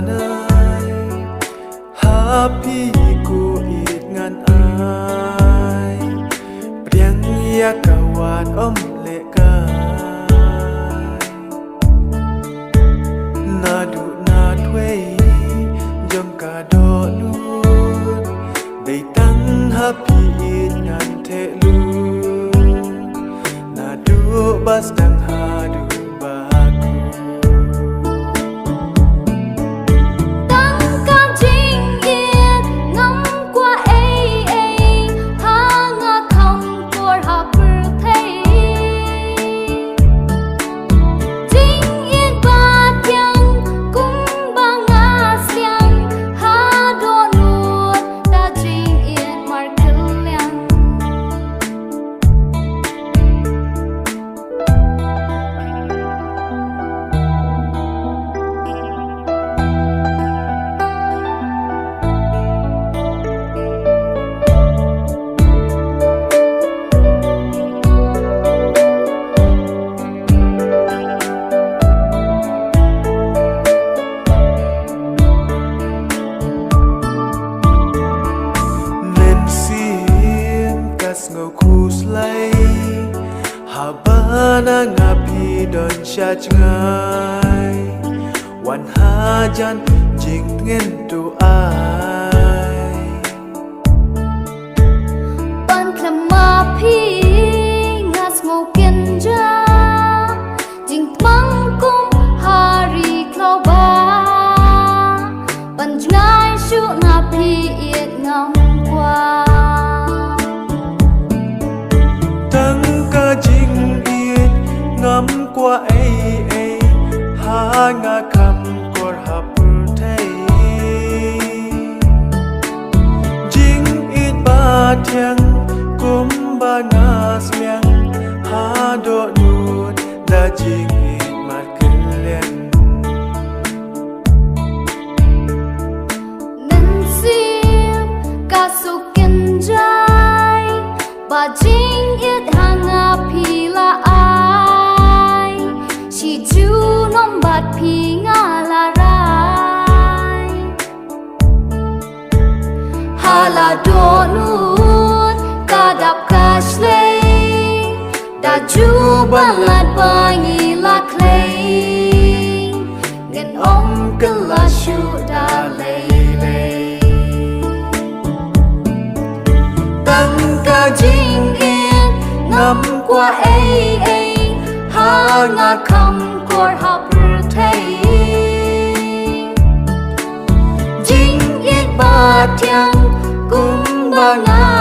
nai happy ku it ngan ai priang ya kawan le ka na du na thuê jong ka do nu dei tang happy it ngan the lu na du bas dang ha du Habana ngapi don sha ngai wan ha jan jing ngen tu ai ban klama phi ngas mo ken ja jing mang kum hari kloba ban ngai shu ngapi it ngam kwa ngắm qua ấy ha nga khăm cor hấp thấy jing ít ba thiang kum ba nga smiang ha do nuốt da jing ít mặt kinh lên nên sim ca su kinh jai ba jing ít ha nga pi la bát phi nga la rai hala do nut ka dap ka shle da ju ban lat ba ngi la clay ngen om ka la shu da lay tăng ca jing yên ngắm qua ấy ha nga khăm cor hấp thấy jing ít ba thiang cũng ba nga